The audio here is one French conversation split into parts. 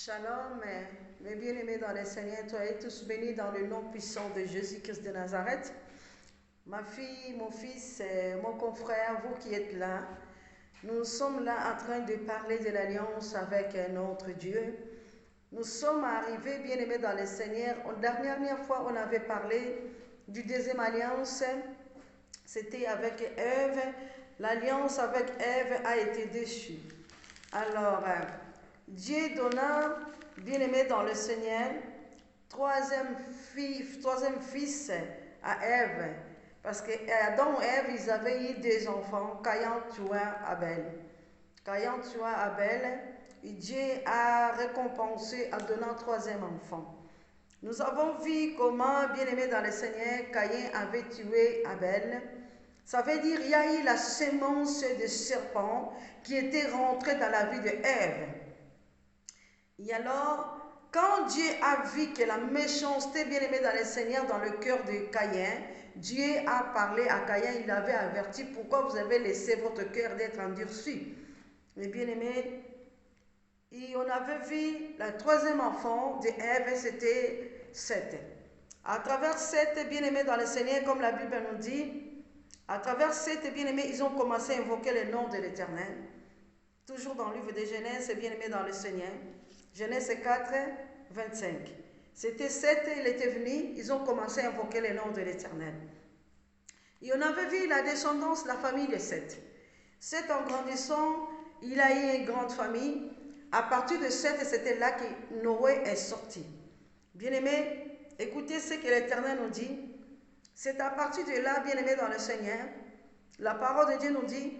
Shalom, mes bien-aimés dans le Seigneur, toi et tous bénis dans le nom puissant de Jésus-Christ de Nazareth. Ma fille, mon fils, mon confrère, vous qui êtes là, nous sommes là en train de parler de l'alliance avec notre Dieu. Nous sommes arrivés, bien-aimés dans le Seigneur. La dernière fois, on avait parlé du deuxième alliance, c'était avec Ève. L'alliance avec Ève a été déchue. Alors, Dieu donna, bien-aimé dans le Seigneur, troisième fils à Ève. Parce que Adam et Ève, ils avaient eu des enfants. Caïn tua Abel. Caïn tua Abel. Et Dieu a récompensé en donnant un troisième enfant. Nous avons vu comment, bien-aimé dans le Seigneur, Caïn avait tué Abel. Ça veut dire qu'il y a eu la sémence de serpent qui était rentrée dans la vie de Ève. Et alors, quand Dieu a vu que la méchanceté, bien-aimée dans le Seigneur, dans le cœur de Caïn, Dieu a parlé à Caïn, il avait averti pourquoi vous avez laissé votre cœur d'être endurci. Mais bien-aimé, et on avait vu le troisième enfant de Ève, c'était Seth. À travers Seth, bien-aimé dans le Seigneur, comme la Bible nous dit, à travers Seth, bien-aimé, ils ont commencé à invoquer le nom de l'Éternel. Toujours dans le livre de Genèse, bien-aimé dans le Seigneur. Genèse 4, 25. C'était Seth, il était venu, ils ont commencé à invoquer le nom de l'Éternel. Et on avait vu la descendance, la famille de Seth. Seth, en grandissant, il a eu une grande famille. À partir de Seth, c'était là que Noé est sorti. Bien-aimé, écoutez ce que l'Éternel nous dit. C'est à partir de là, bien-aimé dans le Seigneur, la parole de Dieu nous dit,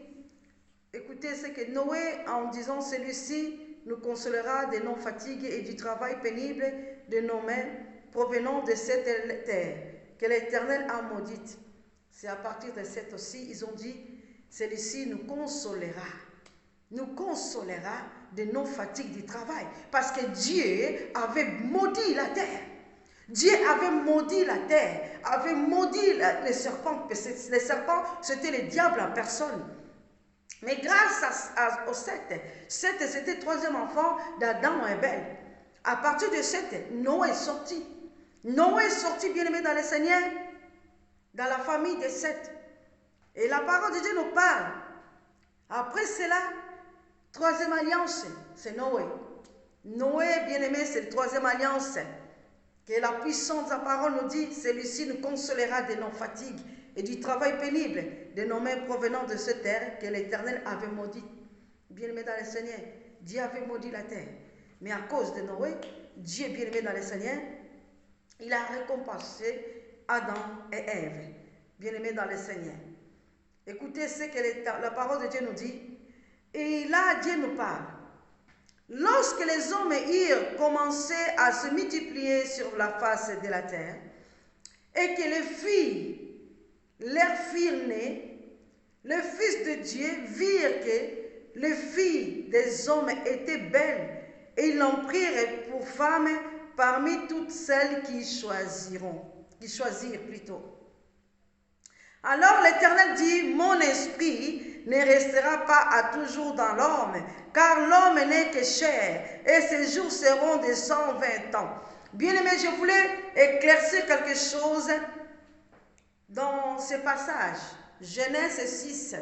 écoutez ce que Noé, en disant celui-ci, nous consolera de nos fatigues et du travail pénible de nos mains provenant de cette terre que l'Éternel a maudite. C'est à partir de cette aussi, ils ont dit, celui-ci nous consolera de nos fatigues du travail. Parce que Dieu avait maudit la terre. Dieu avait maudit la terre, avait maudit les serpents. Les serpents, c'était le diable en personne. Mais grâce au Seth, c'était le troisième enfant d'Adam et Abel. À partir de Seth, Noé est sorti. Noé est sorti, bien-aimé dans le Seigneur, dans la famille de Seth. Et la parole de Dieu nous parle. Après cela, troisième alliance, c'est Noé. Noé, bien-aimé, c'est la troisième alliance. Que la puissance de la parole nous dit, celui-ci nous consolera de nos fatigues et du travail pénible de nos mains provenant de cette terre que l'Éternel avait maudit. Bien-aimé dans le Seigneur, Dieu avait maudit la terre. Mais à cause de Noé, Dieu, bien-aimé dans le Seigneur, il a récompensé Adam et Ève. Bien-aimé dans le Seigneur. Écoutez ce que la parole de Dieu nous dit. Et là, Dieu nous parle. Lorsque les hommes eurent commencé à se multiplier sur la face de la terre, et que les filles leur firent nés, les fils de Dieu virent que les filles des hommes étaient belles, et ils l'en prirent pour femme parmi toutes celles qui choisirent plutôt. Alors l'Éternel dit, mon esprit ne restera pas à toujours dans l'homme, car l'homme n'est que chair, et ses jours seront de 120 ans. Bien-aimé, je voulais éclaircir quelque chose dans ce passage. Genèse 6.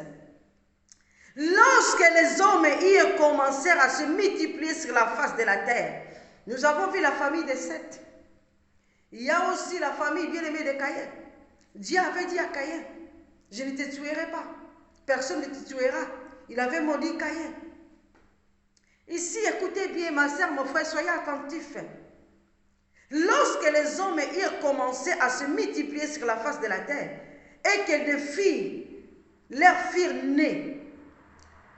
Lorsque les hommes eurent commencé à se multiplier sur la face de la terre, nous avons vu la famille de Seth. Il y a aussi la famille bien-aimée de Caïn. Dieu avait dit à Caïn, je ne te tuerai pas. Personne ne te tuera. Il avait maudit Caïn. Ici, écoutez bien, ma soeur, mon frère, soyez attentifs. Lorsque les hommes eurent commencé à se multiplier sur la face de la terre, et que des filles leur firent nés,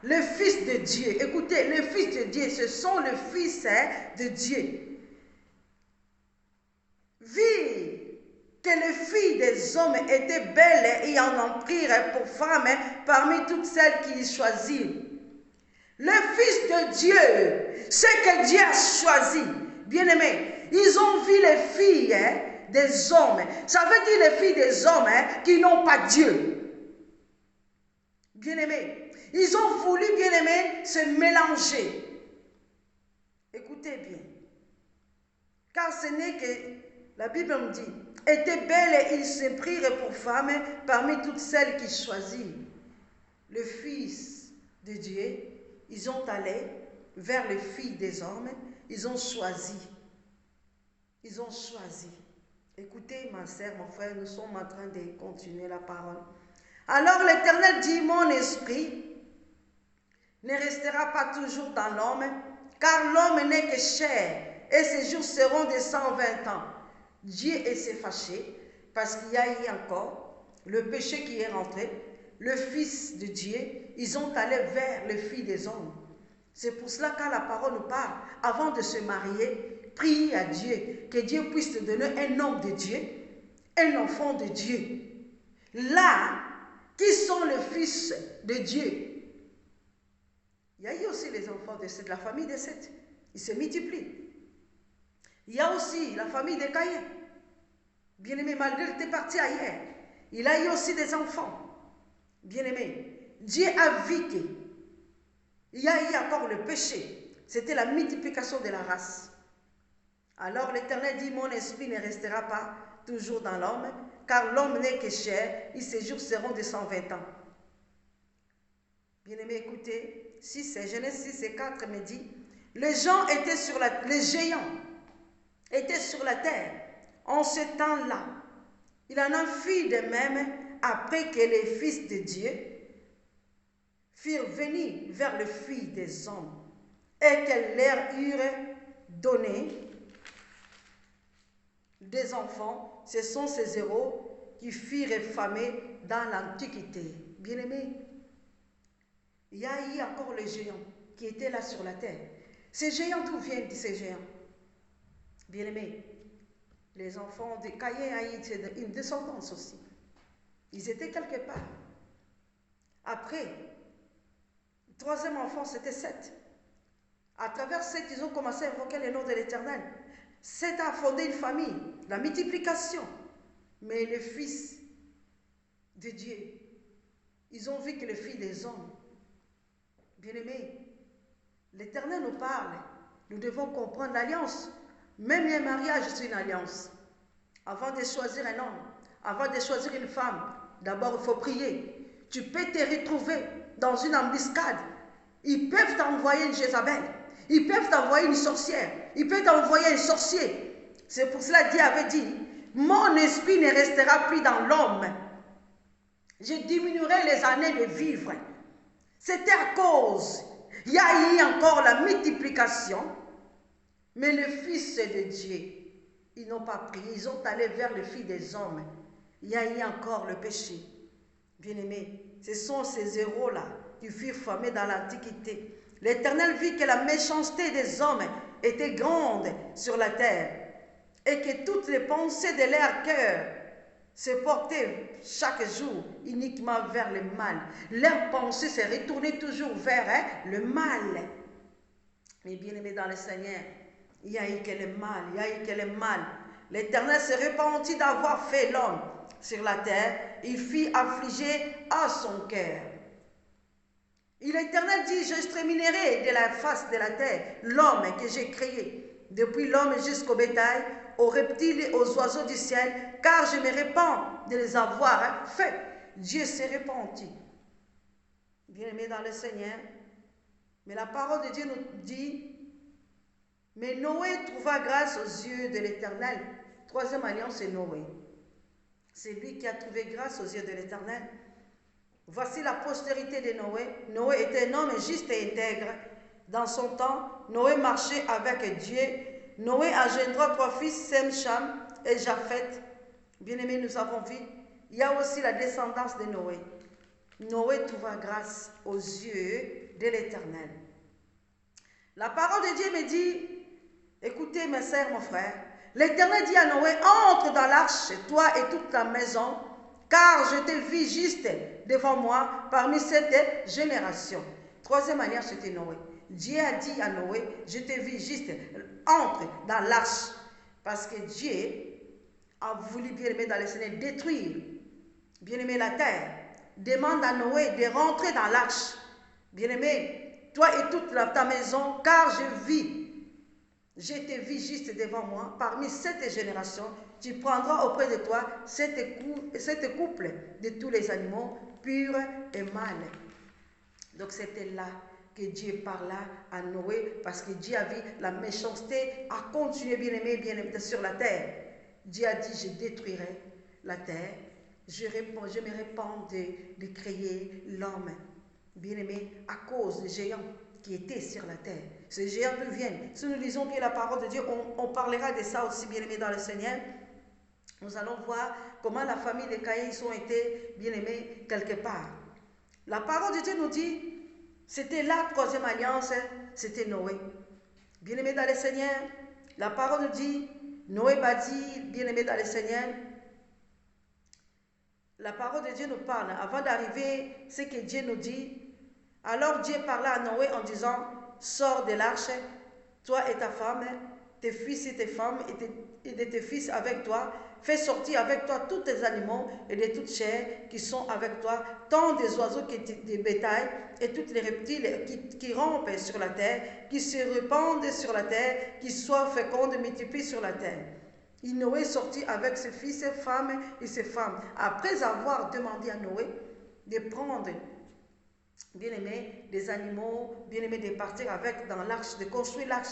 le Fils de Dieu, écoutez, le Fils de Dieu, ce sont le Fils de Dieu, virent que les filles des hommes étaient belles et en prirent pour femmes parmi toutes celles qu'ils choisirent. Le Fils de Dieu, ce que Dieu a choisi, bien-aimés, ils ont vu les filles des hommes. Ça veut dire les filles des hommes qui n'ont pas Dieu. Bien-aimés, ils ont voulu, bien-aimés, se mélanger. Écoutez bien. Car ce n'est que, la Bible me dit, était belle et ils se prirent pour femme parmi toutes celles qu'il choisit. Le Fils de Dieu, ils ont allé vers les filles des hommes, ils ont choisi. Ils ont choisi. Écoutez, ma sœur, mon frère, nous sommes en train de continuer la parole. Alors l'Éternel dit, mon esprit ne restera pas toujours dans l'homme, car l'homme n'est que chair, et ses jours seront de 120 ans. Dieu s'est fâché, parce qu'il y a eu encore le péché qui est rentré, le Fils de Dieu, ils ont allé vers les filles des hommes. C'est pour cela que la parole nous parle, avant de se marier, prie à Dieu, que Dieu puisse te donner un homme de Dieu, un enfant de Dieu. Là, qui sont les fils de Dieu? Il y a eu aussi les enfants de Seth, la famille de Seth. Ils se multiplient. Il y a aussi la famille de Caïn. Bien-aimé, malgré qu'il était parti ailleurs, il a eu aussi des enfants. Bien-aimé, Dieu a vu qu'il y a eu encore le péché. C'était la multiplication de la race. Alors l'Éternel dit, mon esprit ne restera pas toujours dans l'homme, car l'homme n'est que chair, et ses jours seront de 120 ans. Bien-aimé, écoutez, Genèse 6 et 4 me dit, les géants étaient sur la terre en ce temps-là. Il en a fut de même après que les fils de Dieu furent venus vers les filles des hommes et qu'elles leur eurent donné des enfants. Ce sont ces héros qui furent affamés dans l'Antiquité. Bien-aimés, il y a eu encore les géants qui étaient là sur la terre. Ces géants, d'où viennent ces géants? Bien-aimés, les enfants de Caïn a eu une descendance aussi. Ils étaient quelque part. Après, le troisième enfant, c'était Seth. À travers Seth, ils ont commencé à invoquer le nom de l'Éternel. Seth a fondé une famille, la multiplication. Mais les fils de Dieu, ils ont vu que les filles des hommes, bien-aimés, l'Éternel nous parle. Nous devons comprendre l'alliance. Même les mariages, c'est une alliance. Avant de choisir un homme, avant de choisir une femme, d'abord il faut prier. Tu peux te retrouver dans une embuscade. Ils peuvent t'envoyer une Jézabel. Ils peuvent t'envoyer une sorcière. Ils peuvent t'envoyer un sorcier. C'est pour cela que Dieu avait dit, mon esprit ne restera plus dans l'homme. Je diminuerai les années de vivre. C'était à cause. Il y a eu encore la multiplication. Mais le Fils de Dieu, ils n'ont pas prié. Ils ont allé vers les filles des hommes. Il y a eu encore le péché. Bien-aimés, ce sont ces héros-là qui furent formés dans l'Antiquité. L'Éternel vit que la méchanceté des hommes était grande sur la terre et que toutes les pensées de leur cœur se portaient chaque jour uniquement vers le mal. Leurs pensées se retournaient toujours vers le mal. Mais bien-aimés dans le Seigneur, il y a eu que le mal, il y a eu que le mal. L'Éternel se repentit d'avoir fait l'homme sur la terre. Il fit affliger à son cœur. Et l'Éternel dit, j'exterminerai de la face de la terre l'homme que j'ai créé, depuis l'homme jusqu'au bétail, aux reptiles et aux oiseaux du ciel, car je me répands de les avoir fait. Dieu s'est repenti. Bien-aimés dans le Seigneur, mais la parole de Dieu nous dit, mais Noé trouva grâce aux yeux de l'Éternel. Troisième alliance, c'est Noé. C'est lui qui a trouvé grâce aux yeux de l'Éternel. Voici la postérité de Noé. Noé était un homme juste et intègre. Dans son temps, Noé marchait avec Dieu. Noé engendra 3 fils, Sem, Cham et Japheth. Bien-aimés, nous avons vu, il y a aussi la descendance de Noé. Noé trouva grâce aux yeux de l'Éternel. La parole de Dieu me dit, écoutez mes sœurs, mon frère, l'Éternel dit à Noé, entre dans l'arche, toi et toute ta maison, car je te vis juste devant moi parmi cette génération. Troisième alliance, c'était Noé. Dieu a dit à Noé, je te vis juste, entre dans l'arche, parce que Dieu a voulu, bien-aimé dans le Seigneur, détruire, bien-aimé, la terre. Demande à Noé de rentrer dans l'arche. Bien-aimé, toi et toute ta maison, car je vis je te vis juste devant moi, parmi cette génération, tu prendras auprès de toi cette couple de tous les animaux, purs et mâles. Donc c'était là que Dieu parla à Noé, parce que Dieu a vu la méchanceté a continué, bien-aimé, sur la terre. Dieu a dit, je détruirai la terre, je me répands de créer l'homme, bien-aimé, à cause des géants qui étaient sur la terre. Ces géants nous viennent. Si nous lisons bien la parole de Dieu, on parlera de ça aussi, bien-aimé, dans le Seigneur. Nous allons voir comment la famille de Caïn ont été, bien-aimés, quelque part. La parole de Dieu nous dit, c'était la troisième alliance, c'était Noé. Bien-aimé dans le Seigneur, la parole nous dit, Noé bâtit, bien-aimé dans le Seigneur. La parole de Dieu nous parle. Avant d'arriver, ce que Dieu nous dit, alors Dieu parla à Noé en disant, sors de l'arche, toi et ta femme, tes fils et tes femmes et de tes fils avec toi, fais sortir avec toi tous tes animaux et de toute chair qui sont avec toi, tant des oiseaux que des bétails et tous les reptiles qui rampent sur la terre, qui se répandent sur la terre, qui soient fécondes et multiplient sur la terre. Et Noé sortit avec ses fils, ses femmes et ses femmes. Après avoir demandé à Noé de prendre, bien-aimé, des animaux, bien-aimé, de partir avec dans l'arche, de construire l'arche.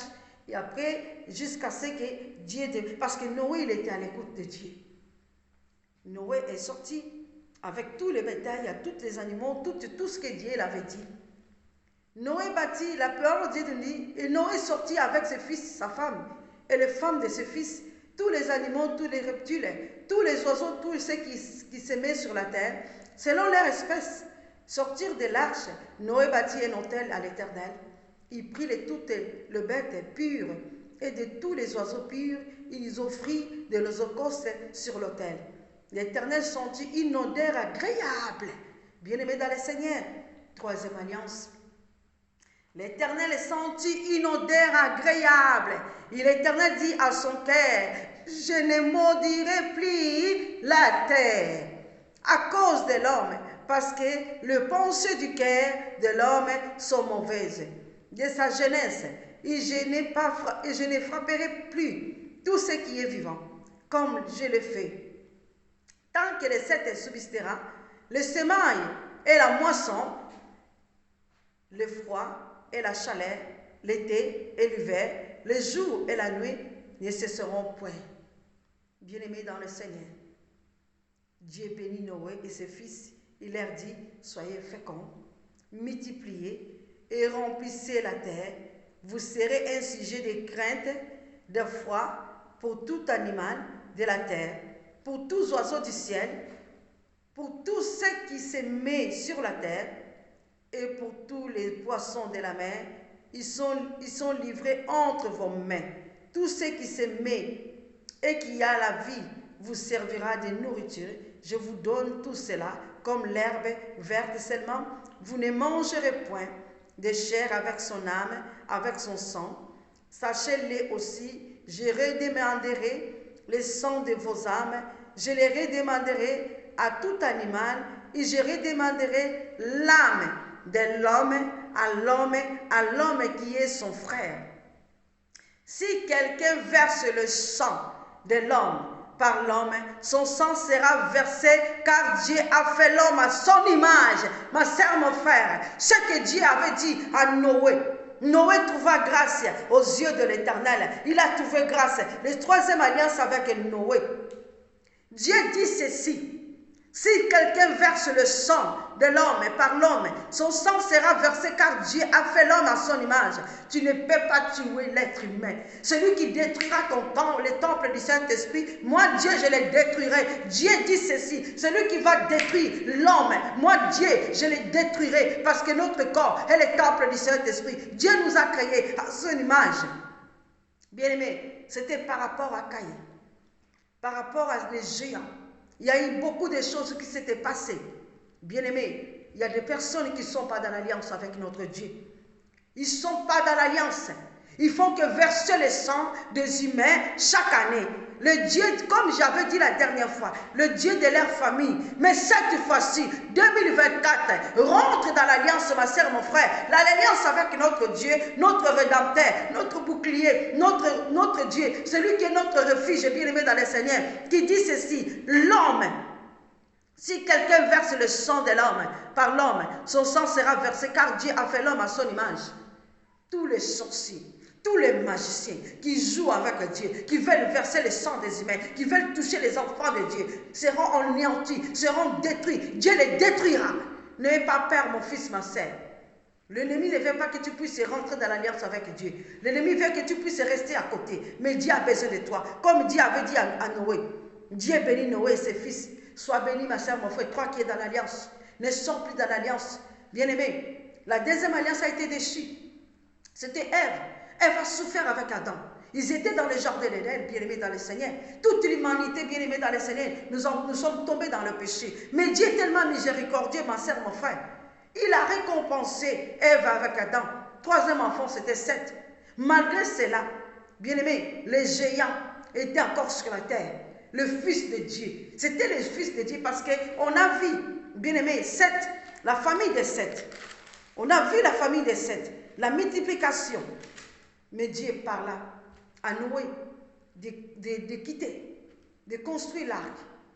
Et après, jusqu'à ce que Dieu... Parce que Noé, il était à l'écoute de Dieu. Noé est sorti avec tous les bétails, tous les animaux, tout ce que Dieu l'avait dit. Noé bâtit, la parole de Dieu dit, et Noé est sorti avec ses fils, sa femme, et les femmes de ses fils, tous les animaux, tous les reptiles, tous les oiseaux, tous ceux qui se mettent sur la terre, selon leur espèce. Sortir de l'arche, Noé bâtit un autel à l'Éternel. Il prit toutes les bêtes pures et de tous les oiseaux purs, il les offrit de l'holocauste sur l'autel. L'Éternel sentit une odeur agréable. Bien-aimé dans le Seigneur, troisième alliance. L'Éternel sentit une odeur agréable. Et l'Éternel dit à son cœur, je ne maudirai plus la terre à cause de l'homme, parce que les pensées du cœur de l'homme sont mauvaises. De sa jeunesse, et je ne frapperai plus tout ce qui est vivant, comme je le fais. Tant que le sept subsistera, le semail et la moisson, le froid et la chaleur, l'été et l'hiver, le jour et la nuit ne cesseront point. Bien-aimés dans le Seigneur, Dieu bénit Noé et ses fils. Il leur dit, soyez féconds, multipliez et remplissez la terre. Vous serez un sujet de crainte, de foi pour tout animal de la terre, pour tous oiseaux du ciel, pour tous ceux qui se mettent sur la terre et pour tous les poissons de la mer. Ils sont livrés entre vos mains. Tout ce qui se met et qui a la vie vous servira de nourriture. Je vous donne tout cela comme l'herbe verte seulement. Vous ne mangerez point de chair avec son âme, avec son sang. Sachez-le aussi, je redemanderai le sang de vos âmes, je les redemanderai à tout animal, et je redemanderai l'âme de l'homme à l'homme qui est son frère. Si quelqu'un verse le sang de l'homme par l'homme, son sang sera versé, car Dieu a fait l'homme à son image. Ma sœur, mon frère, ce que Dieu avait dit à Noé, Noé trouva grâce aux yeux de l'Éternel. Il a trouvé grâce. La troisième alliance avec Noé. Dieu dit ceci. Si quelqu'un verse le sang de l'homme par l'homme, son sang sera versé, car Dieu a fait l'homme à son image. Tu ne peux pas tuer l'être humain. Celui qui détruira le temple du Saint-Esprit, moi Dieu je le détruirai. Dieu dit ceci, celui qui va détruire l'homme, moi Dieu je le détruirai, parce que notre corps est le temple du Saint-Esprit. Dieu nous a créés à son image. Bien aimé, c'était par rapport à Caïn, par rapport à les géants. Il y a eu beaucoup de choses qui s'étaient passées. Bien-aimés, il y a des personnes qui ne sont pas dans l'alliance avec notre Dieu. Ils ne sont pas dans l'alliance. Ils font que verser le sang des humains chaque année. Le Dieu, comme j'avais dit la dernière fois, le Dieu de leur famille. Mais cette fois-ci, 2024, rentre dans l'alliance, ma sœur, mon frère. L'alliance avec notre Dieu, notre Rédempteur, notre bouclier, notre Dieu, celui qui est notre refuge, bien-aimé dans le Seigneur, qui dit ceci, l'homme, si quelqu'un verse le sang de l'homme, par l'homme, son sang sera versé, car Dieu a fait l'homme à son image. Tous les sorciers, tous les magiciens qui jouent avec Dieu, qui veulent verser le sang des humains, qui veulent toucher les enfants de Dieu, seront anéantis, seront détruits. Dieu les détruira. N'ayez pas peur, mon fils, ma sœur. L'ennemi ne veut pas que tu puisses rentrer dans l'alliance avec Dieu. L'ennemi veut que tu puisses rester à côté. Mais Dieu a besoin de toi. Comme Dieu avait dit à Noé. Dieu bénit Noé et ses fils. Sois béni, ma soeur, mon frère, toi qui es dans l'alliance. Ne sors plus dans l'alliance. Bien-aimé, la deuxième alliance a été déchue. C'était Ève. Ève a souffert avec Adam. Ils étaient dans le jardin d'Éden, bien-aimés dans le Seigneur. Toute l'humanité, bien-aimée dans le Seigneur, nous sommes tombés dans le péché. Mais Dieu est tellement miséricordieux, ma soeur, mon frère. Il a récompensé Ève avec Adam. Troisième enfant, c'était Seth. Malgré cela, bien-aimés, les géants étaient encore sur la terre. Le fils de Dieu. C'était le fils de Dieu parce qu'on a vu, bien-aimé, Seth, la famille de Seth. On a vu la famille de Seth, la multiplication. Mais Dieu parla à Noé de quitter, de construire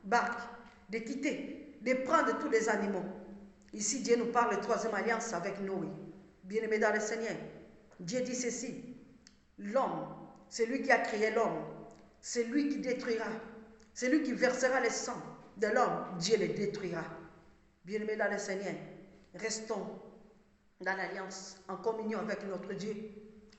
barque, de quitter, de prendre tous les animaux. Ici, Dieu nous parle de troisième alliance avec Noé. Bien-aimé dans le Seigneur, Dieu dit ceci, l'homme, c'est lui qui a créé l'homme, c'est lui qui détruira, c'est lui qui versera le sang de l'homme, Dieu le détruira. Bien-aimé dans le Seigneur, restons dans l'alliance, en communion avec notre Dieu.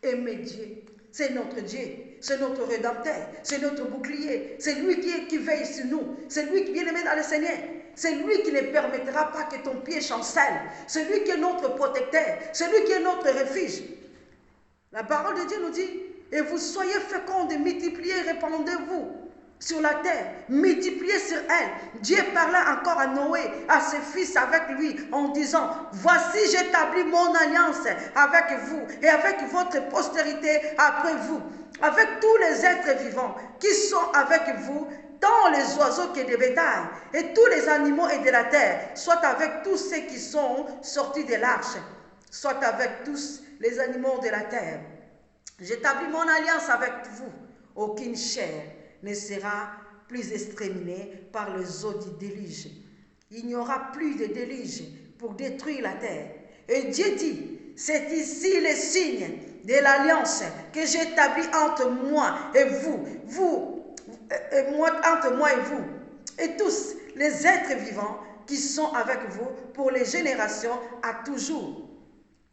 Aimez Dieu, c'est notre Dieu, c'est notre Rédempteur, c'est notre bouclier, c'est lui qui veille sur nous, c'est lui qui est bien-aimé dans le Seigneur. C'est lui qui ne permettra pas que ton pied chancelle. C'est lui qui est notre protecteur. C'est lui qui est notre refuge. La parole de Dieu nous dit, et vous soyez féconds, multipliez, répandez-vous sur la terre, multipliez sur elle. Dieu parla encore à Noé, à ses fils avec lui, en disant, voici j'établis mon alliance avec vous et avec votre postérité après vous, avec tous les êtres vivants qui sont avec vous, tant les oiseaux que des bétails, et tous les animaux et de la terre, soit avec tous ceux qui sont sortis de l'arche, soit avec tous les animaux de la terre. J'établis mon alliance avec vous. Aucune chair ne sera plus exterminée par les eaux du déluge. Il n'y aura plus de déluge pour détruire la terre. Et Dieu dit, c'est ici le signe de l'alliance que j'établis entre moi et vous, entre moi et vous, et tous les êtres vivants qui sont avec vous pour les générations à toujours.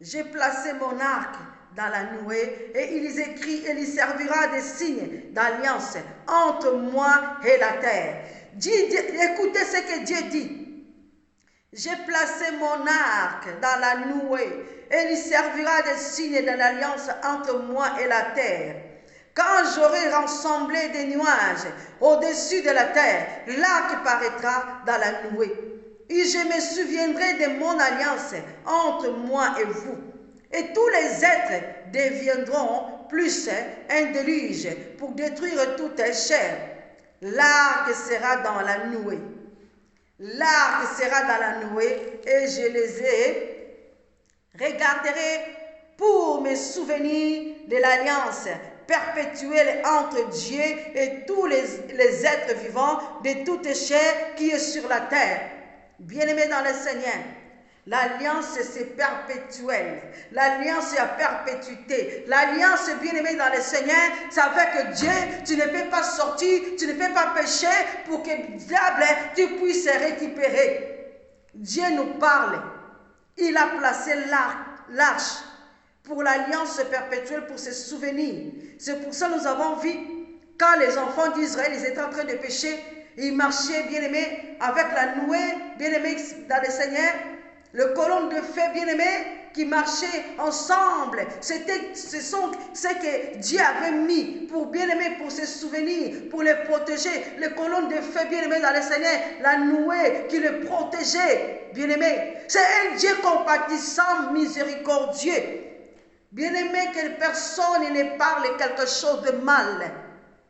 J'ai placé mon arc dans la nuée et il servira de signe d'alliance entre moi et la terre. Écoutez ce que Dieu dit. J'ai placé mon arc dans la nuée et il servira de signe de l'alliance entre moi et la terre. Quand j'aurai rassemblé des nuages au-dessus de la terre, l'arc paraîtra dans la nuée. Et je me souviendrai de mon alliance entre moi et vous. Et tous les êtres deviendront plus un déluge pour détruire toute chair. L'arc sera dans la nuée. L'arc sera dans la nuée et je les regarderai pour me souvenir de l'alliance perpétuelle entre Dieu et tous les êtres vivants de toute chair qui est sur la terre. Bien-aimés dans le Seigneur, l'alliance c'est perpétuel. L'alliance est à perpétuité. L'alliance, bien-aimé dans le Seigneur, c'est avec Dieu. Tu ne peux pas sortir, tu ne peux pas pécher pour que diable tu puisses récupérer. Dieu nous parle. Il a placé l'arche pour l'alliance perpétuelle, pour se souvenir. C'est pour ça que nous avons vu, quand les enfants d'Israël étaient en train de pécher, ils marchaient, bien-aimés, avec la nuée, bien-aimés, dans le Seigneur, le colonne de feu, bien-aimés, qui marchaient ensemble. Ce sont ce que Dieu avait mis pour, bien-aimés, pour se souvenir, pour les protéger. Le colonne de feu, bien-aimés, dans le Seigneur, la nuée qui les protégeait, bien-aimés. C'est un Dieu compatissant, miséricordieux. Bien-aimé, que personne ne parle quelque chose de mal.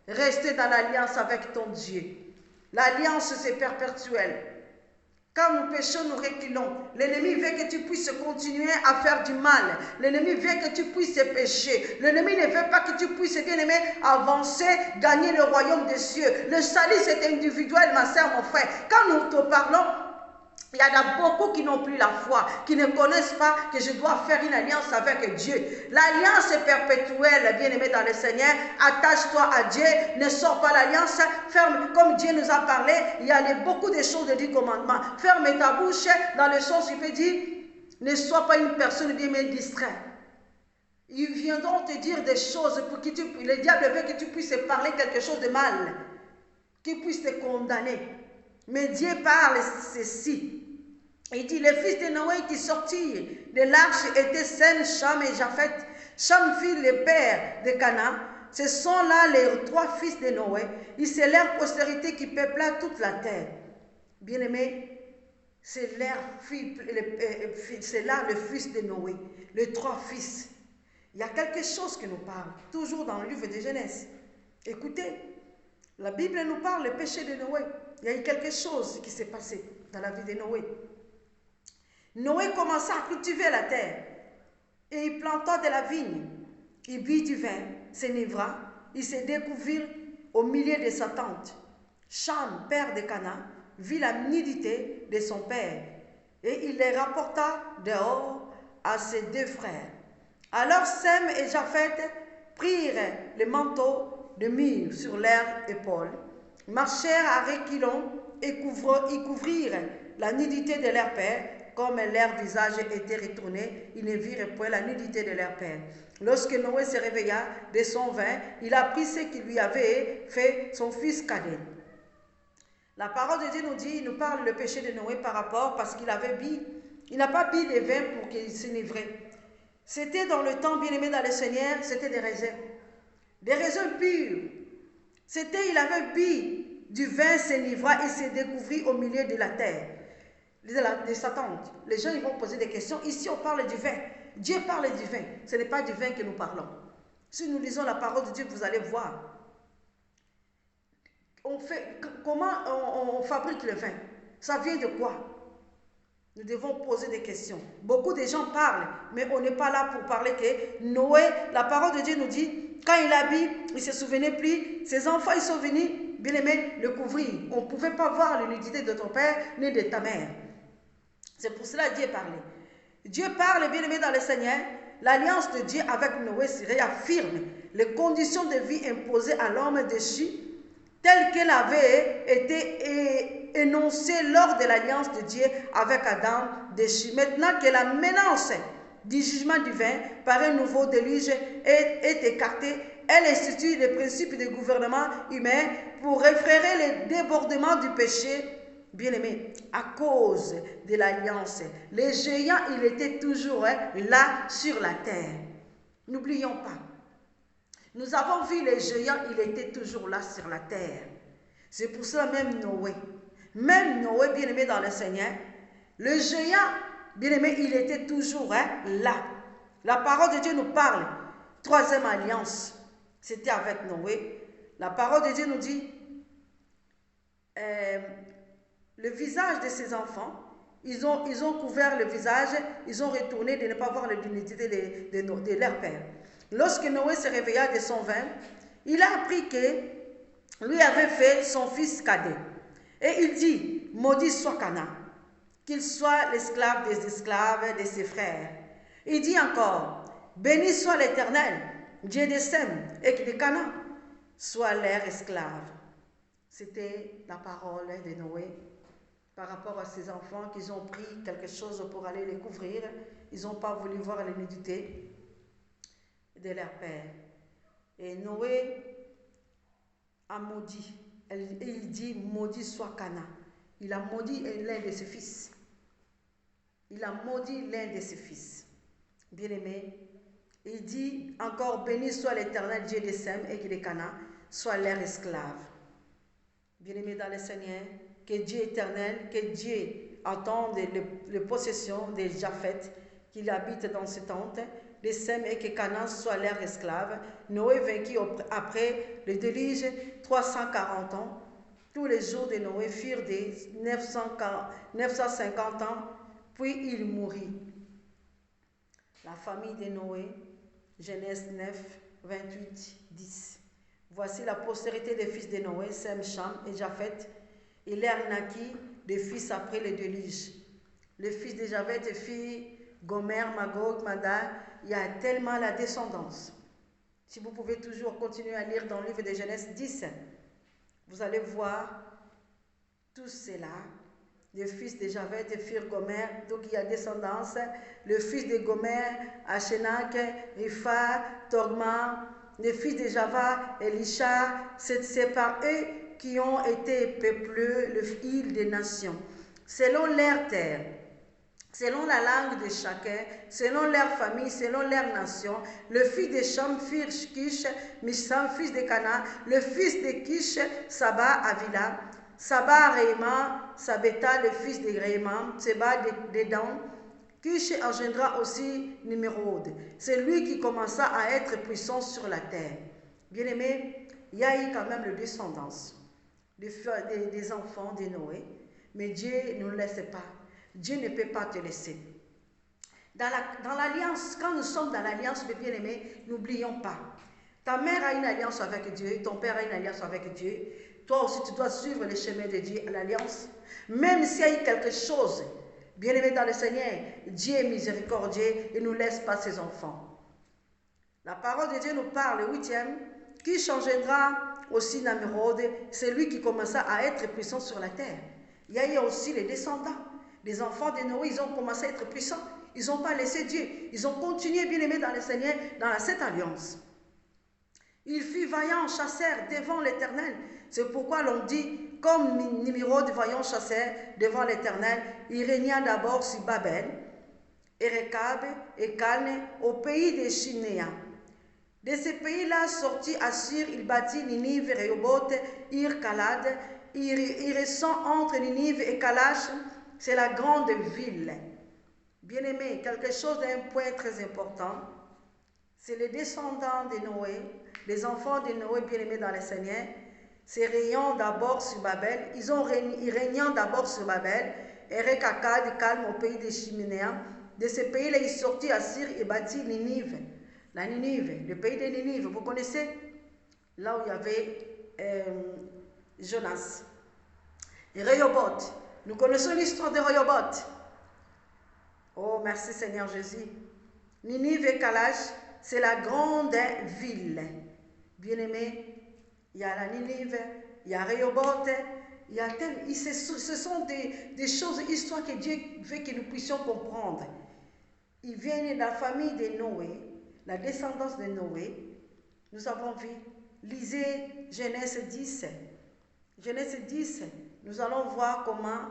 Restez dans l'alliance avec ton Dieu. L'alliance, c'est perpétuel. Quand nous péchons, nous reculons. L'ennemi veut que tu puisses continuer à faire du mal. L'ennemi veut que tu puisses pécher. L'ennemi ne veut pas que tu puisses, bien-aimé, avancer, gagner le royaume des cieux. Le salut, c'est individuel, ma soeur, mon frère. Quand nous te parlons, il y en a beaucoup qui n'ont plus la foi, qui ne connaissent pas que je dois faire une alliance avec Dieu. L'alliance est perpétuelle, bien-aimé dans le Seigneur. Attache-toi à Dieu, ne sors pas l'alliance, ferme, comme Dieu nous a parlé, il y a beaucoup de choses de 10 commandements. Ferme ta bouche, dans le sens où il peut dire, ne sois pas une personne bien distraite. Ils viendront te dire des choses pour que le diable veut que tu puisses parler quelque chose de mal, qu'il puisse te condamner. Mais Dieu parle ceci. Il dit, les fils de Noé qui sortirent de l'arche étaient Sem, Cham et Japheth. Cham fut le père de Canaan. Ce sont là les 3 fils de Noé. Et c'est leur postérité qui peupla toute la terre. Bien-aimés, c'est là le fils de Noé, les 3 fils. Il y a quelque chose qui nous parle, toujours dans le livre de Genèse. Écoutez, la Bible nous parle du péché de Noé. Il y a eu quelque chose qui s'est passé dans la vie de Noé. Noé commença à cultiver la terre et il planta de la vigne. Il but du vin, s'enivra, il se découvrit au milieu de sa tente. Cham, père de Canaan, vit la nudité de son père et il les rapporta dehors à ses 2 frères. Alors Sem et Japheth prirent le manteau de myrrhe sur leurs épaules, marchèrent à reculons et couvrirent la nudité de leur père. Comme leur visage était retourné, ils ne virent point la nudité de leur père. Lorsque Noé se réveilla de son vin, il apprit ce qu'il lui avait fait son fils cadet. La parole de Dieu nous dit, il nous parle le péché de Noé par rapport, parce qu'il avait bu, il n'a pas bu de vin pour qu'il s'enivrait. C'était dans le temps, bien aimé dans le Seigneur, c'était des raisins purs. Il avait bu du vin, s'enivra et se découvrit au milieu de la terre. De sa tente. Les gens ils vont poser des questions. Ici on parle du vin. Dieu parle du vin. Ce n'est pas du vin que nous parlons. Si nous lisons la parole de Dieu, vous allez voir. Comment on fabrique le vin? Ça vient de quoi? Nous devons poser des questions. Beaucoup de gens parlent, mais on n'est pas là pour parler que Noé, la parole de Dieu nous dit, quand il a bu, il ne se souvenait plus, ses enfants ils sont venus, bien aimés, le couvrir. On ne pouvait pas voir l'unité de ton père ni de ta mère. C'est pour cela que Dieu parlait. Dieu parle, bien aimé dans le Seigneur. L'alliance de Dieu avec Noé se réaffirme. Les conditions de vie imposées à l'homme déchu, telles qu'elles avaient été énoncées lors de l'alliance de Dieu avec Adam déchu. Maintenant que la menace du jugement divin par un nouveau déluge est écartée, elle institue les principes de gouvernement humain pour réfréner les débordements du péché. Bien-aimé, à cause de l'alliance, les géants, ils étaient toujours là sur la terre. N'oublions pas. Nous avons vu les géants, ils étaient toujours là sur la terre. C'est pour ça même Noé, bien-aimé dans le Seigneur, le géant, bien-aimé, il était toujours là. La parole de Dieu nous parle. 3e alliance, c'était avec Noé. La parole de Dieu nous dit, le visage de ses enfants, ils ont couvert le visage, ils ont retourné de ne pas voir l'unité de leur père. Lorsque Noé se réveilla de son vin, il a appris que lui avait fait son fils cadet. Et il dit, maudit soit Canaan, qu'il soit l'esclave des esclaves de ses frères. Il dit encore, béni soit l'Éternel, Dieu de Sem et de Canaan, soit leur esclave. C'était la parole de Noé par rapport à ses enfants qu'ils ont pris quelque chose pour aller les couvrir. Ils n'ont pas voulu voir la nudité de leur père. Et Noé a maudit. Et il dit, maudit soit Canaan. Il a maudit l'un de ses fils. Il a maudit l'un de ses fils. Bien-aimé, il dit encore, béni soit l'Éternel Dieu de Sem et de Canaan, soit leur esclave. Bien-aimé dans le Seigneur, que Dieu éternel, que Dieu entende les possessions de Japheth, qu'il habite dans ses tentes, de Sem et que Canaan soit leur esclave. Noé vainquit après le déluge 340 ans. Tous les jours de Noé furent des 950 ans, puis il mourut. La famille de Noé, Genèse 9, 28, 10. Voici la postérité des fils de Noé, Sem, Cham et Japheth. Il leur naquit des fils après le déluge. Les fils de Japheth firent Gomer, Magog, Madai. Il y a tellement la descendance. Si vous pouvez toujours continuer à lire dans le livre de Genèse 10, vous allez voir tout cela. Les fils de Japheth firent Gomer, donc il y a descendance. Le fils de Gomer, Ashenak, Ripha, Torma. Les fils de Java, Elisha, c'est par eux qui ont été peuplés l'île des nations, selon leur terre, selon la langue de chacun, selon leur famille, selon leur nation. Le fils de Cham fut Kish, Misham, fils de Cana. Le fils de Kish, Saba, Avila. Saba, Réman, Sabeta, le fils de Réman, Seba, Dedan. Kish engendra aussi Nimrod. C'est lui qui commença à être puissant sur la terre. Bien aimé, il y a eu quand même la descendance des enfants de Noé, mais Dieu ne nous laisse pas. Dieu ne peut pas te laisser. Dans l'alliance, quand nous sommes dans l'alliance, mes bien-aimés, n'oublions pas. Ta mère a une alliance avec Dieu, ton père a une alliance avec Dieu. Toi aussi, tu dois suivre les chemins de Dieu, l'alliance. Même s'il y a eu quelque chose, bien-aimé dans le Seigneur, Dieu est miséricordieux et ne nous laisse pas ses enfants. La parole de Dieu nous parle, le 8e, qui changera aussi Nimrod, c'est lui qui commença à être puissant sur la terre. Il y a eu aussi les descendants. Les enfants de Noé, ils ont commencé à être puissants. Ils n'ont pas laissé Dieu. Ils ont continué, bien-aimés dans le Seigneur, dans cette alliance. Il fut vaillant chasseur devant l'Éternel. C'est pourquoi l'on dit, comme Nimrod, vaillant chasseur devant l'Éternel, il régna d'abord sur Babel, Erekab et Calne, au pays des Chinéens. De ces pays-là, sorti Assur, il bâtit Ninive, Rehoboth, Ir-Kalad. Il ressent entre Ninive et Kalash, c'est la grande ville. Bien-aimé, quelque chose d'un point très important, c'est les descendants de Noé, les enfants de Noé bien-aimés dans le Seigneur, c'est régnant d'abord sur Babel, ils régnant d'abord sur Babel, Erekakad, Calme au pays des Chiménéens. De ce pays-là, il sortit Assur et bâtit Ninive. La Ninive, le pays de Ninive, vous connaissez? Là où il y avait Jonas. Et Rehoboth, nous connaissons l'histoire de Rehoboth. Oh, merci Seigneur Jésus. Ninive et Kalash, c'est la grande ville. Bien-aimé, il y a la Ninive, il y a Rehoboth, il y a ce sont des choses, histoires que Dieu veut que nous puissions comprendre. Ils viennent de la famille de Noé, la descendance de Noé. Nous avons vu, lisez Genèse 10. Genèse 10, nous allons voir comment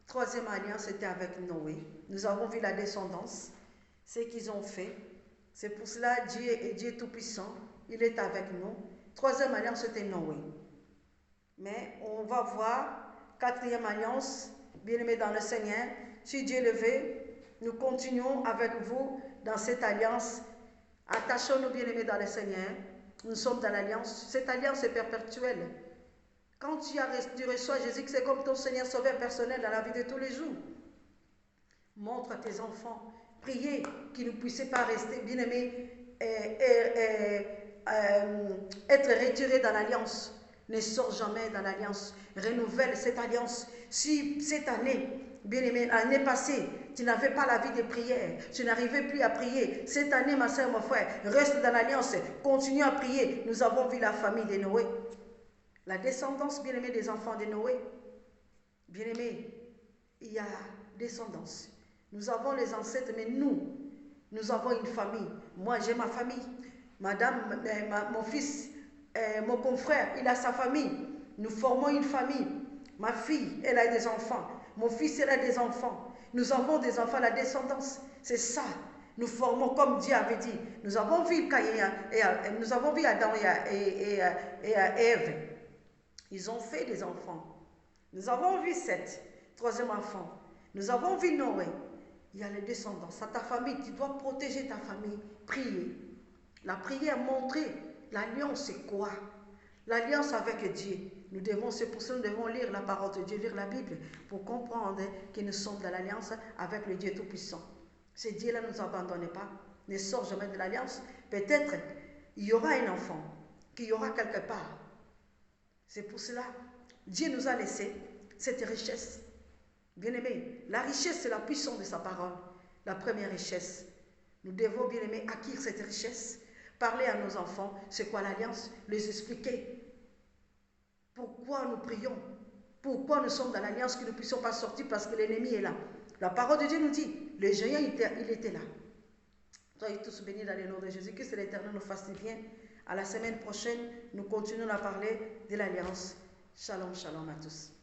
troisième alliance était avec Noé. Nous avons vu la descendance, ce qu'ils ont fait. C'est pour cela Dieu est Dieu Tout-Puissant. Il est avec nous. Troisième alliance, c'était Noé. Mais on va voir quatrième alliance, bien-aimés dans le Seigneur. Si Dieu le veut, nous continuons avec vous dans cette alliance. Attachons-nous, bien-aimés dans le Seigneur. Nous sommes dans l'alliance. Cette alliance est perpétuelle. Quand tu reçois Jésus, c'est comme ton Seigneur Sauveur personnel dans la vie de tous les jours. Montre à tes enfants, priez qu'ils ne puissent pas rester, bien-aimés, être retirés dans l'alliance. Ne sors jamais dans l'alliance. Renouvelle cette alliance. Si cette année, bien-aimé, l'année passée, tu n'avais pas la vie de prière, tu n'arrivais plus à prier. Cette année, ma soeur, mon frère, reste dans l'alliance, continue à prier. Nous avons vu la famille de Noé. La descendance, bien-aimée, des enfants de Noé. Bien-aimés, il y a descendance. Nous avons les ancêtres, mais nous avons une famille. Moi, j'ai ma famille. Madame, mon fils, mon confrère, il a sa famille. Nous formons une famille. Ma fille, elle a des enfants. Mon fils, il a des enfants. Nous avons des enfants, la descendance. C'est ça. Nous formons comme Dieu avait dit. Nous avons vu nous avons vu Adam et Ève. Ils ont fait des enfants. Nous avons vu Seth, troisième enfant. Nous avons vu Noé. il y a les descendants. C'est ta famille, tu dois protéger ta famille. Prier. La prière montrer l'alliance, c'est quoi? L'alliance avec Dieu. C'est pour ça que nous devons lire la parole de Dieu, lire la Bible, pour comprendre que nous sommes dans l'alliance avec le Dieu Tout-Puissant. Ce Dieu-là ne nous abandonne pas, ne sort jamais de l'alliance. Peut-être il y aura un enfant qui y aura quelque part. C'est pour cela Dieu nous a laissé cette richesse. Bien-aimés, la richesse, c'est la puissance de sa parole. La première richesse. Nous devons, bien-aimés, acquérir cette richesse. Parler à nos enfants, c'est quoi l'alliance? Les expliquer. Pourquoi nous prions? Pourquoi nous sommes dans l'alliance, que nous ne puissions pas sortir parce que l'ennemi est là? La parole de Dieu nous dit, le géant, il était là. Soyez tous bénis dans le nom de Jésus. Que c'est l'Éternel nous fasse du bien. À la semaine prochaine, nous continuons à parler de l'alliance. Shalom, shalom à tous.